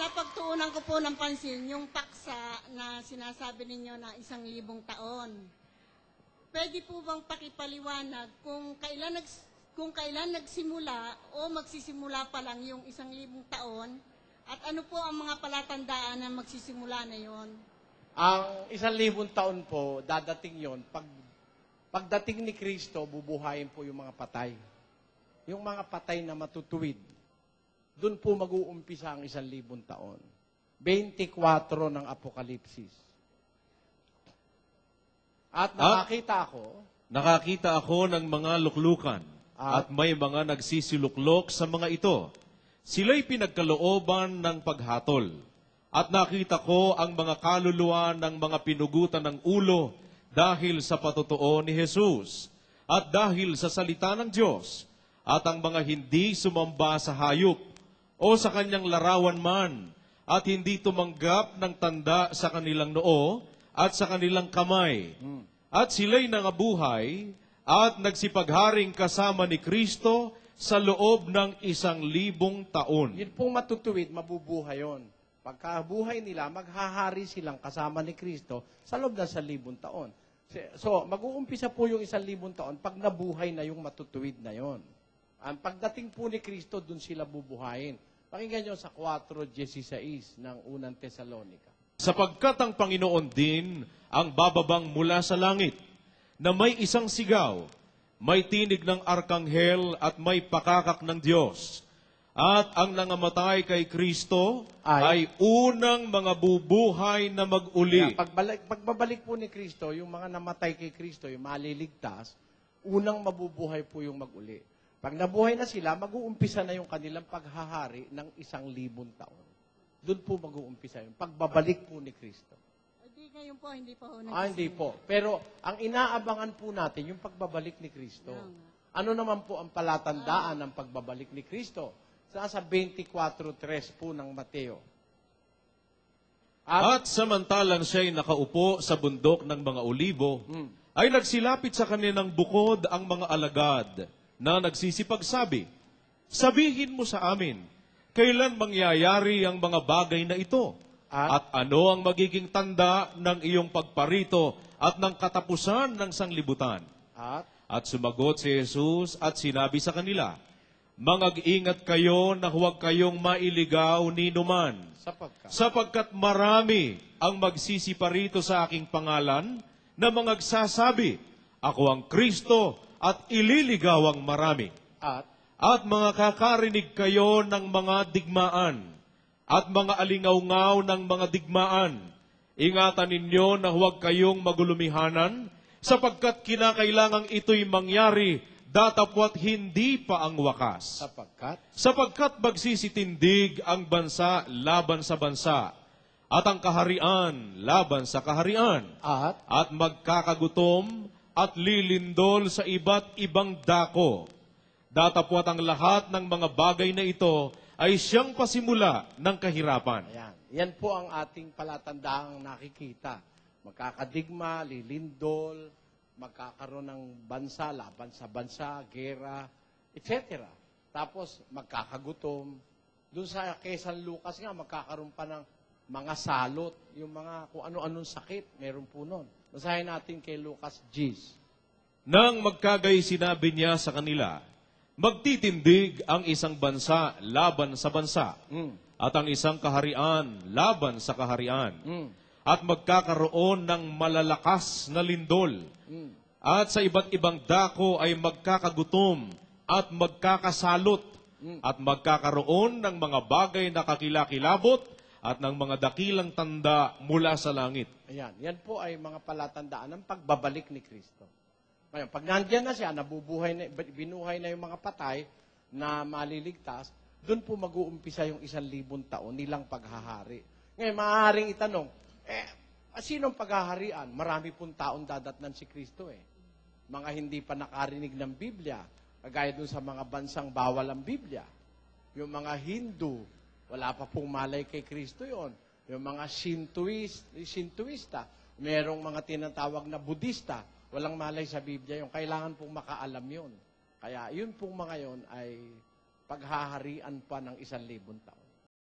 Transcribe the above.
napagtuunan ko po ng pansin yung paksa na sinasabi ninyo na 1,000 taon. Pwede po bang pakipaliwanag kung kailan nagsimula o magsisimula pa lang yung 1,000 taon at ano po ang mga palatandaan na magsisimula na yon? Ang 1,000 taon po, dadating yon pagdating ni Kristo, bubuhayin po yung mga patay. Yung mga patay na matutuwid. Doon po mag-uumpisa ang 1,000 taon. 24 ng Apokalipsis. At nakakita ako ng mga luklukan at may mga nagsisiluklok sa mga ito. Sila'y pinagkalooban ng paghatol. At nakita ko ang mga kaluluwa ng mga pinugutan ng ulo dahil sa patotoo ni Jesus at dahil sa salita ng Diyos at ang mga hindi sumamba sa hayop o sa kanyang larawan man at hindi tumanggap ng tanda sa kanilang noo at sa kanilang kamay. At sila'y nangabuhay at nagsipagharing kasama ni Kristo sa loob ng 1,000 taon. Yun pong matutuwid, mabubuhay yun. Pagkabuhay nila, maghahari silang kasama ni Kristo sa loob ng 1,000 taon. So, mag-uumpisa po yung 1,000 taon pag nabuhay na yung matutuwid na yon. Ang pagdating po ni Kristo, dun sila bubuhayin. Pakinggan nyo sa 4:16 ng unang Tesalonica. Sapagkat ang Panginoon din ang bababang mula sa langit, na may isang sigaw, may tinig ng arkanghel at may pakakak ng Diyos. At ang nangamatay kay Kristo ay unang mga bubuhay na mag-uli. Pagbabalik po ni Kristo, yung mga namatay kay Kristo, yung maliligtas, unang mabubuhay po yung mag-uli. Pag nabuhay na sila, mag-uumpisa na yung kanilang paghahari ng 1,000 taon. Doon po mag-uumpisa yung pagbabalik po ni Kristo. Hindi ngayon po, hindi po. Hindi po. Pero ang inaabangan po natin, yung pagbabalik ni Kristo. Ano naman po ang palatandaan ng pagbabalik ni Kristo? Sa 24:3 po ng Mateo. At samantalang siya'y nakaupo sa bundok ng mga olibo, ay nagsilapit sa kanilang bukod ang mga alagad na nagsisipagsabi, sabihin mo sa amin, kailan mangyayari ang mga bagay na ito? At ano ang magiging tanda ng iyong pagparito at ng katapusan ng sanglibutan? At sumagot si Jesus at sinabi sa kanila, mangag-ingat kayo na huwag kayong mailigaw ni numan, sapagkat marami ang magsisiparito sa aking pangalan na mangagsasabi, ako ang Kristo at ililigaw ang marami. At mga kakarinig kayo ng mga digmaan at mga alingaw-ngaw ng mga digmaan. Ingatan ninyo na huwag kayong magulumihanan, sapagkat kinakailangang ito'y mangyari datapwat hindi pa ang wakas. Sapagkat magsisitindig ang bansa laban sa bansa, at ang kaharian laban sa kaharian, at magkakagutom at lilindol sa iba't ibang dako. Datapwat ang lahat ng mga bagay na ito ay siyang pasimula ng kahirapan. Yan po ang ating palatandaang nakikita. Magkakadigma, lilindol, magkakaroon ng bansa, laban sa bansa, gera, etc. Tapos, magkakagutom. Doon sa kay San Lucas nga, magkakaroon pa ng mga salot, yung mga kung ano-anong sakit, meron po nun. Basahin natin kay Lucas Gs. Nang magkagay sinabi niya sa kanila, magtitindig ang isang bansa laban sa bansa, at ang isang kaharian laban sa kaharian. At magkakaroon ng malalakas na lindol. At sa iba't ibang dako ay magkakagutom at magkakasalot. At magkakaroon ng mga bagay na kakilakilabot at ng mga dakilang tanda mula sa langit. Yan po ay mga palatandaan ng pagbabalik ni Kristo. Ngayon, pag nandiyan na siya, binuhay na yung mga patay na maliligtas, doon po mag-uumpisa yung 1,000 taon nilang paghahari. Ngayon, maaaring itanong, sinong paghaharian? Marami pong taong dadatnan si Kristo Mga hindi pa nakarinig ng Biblia, kagaya dun sa mga bansang bawal ang Biblia. Yung mga Hindu, wala pa pong malay kay Kristo yon. Yung mga Shintoista, merong mga tinatawag na Budista, walang malay sa Biblia yung kailangan pong makaalam yon. Kaya yun pong mga yon ay paghaharian pa ng 1,000 taon.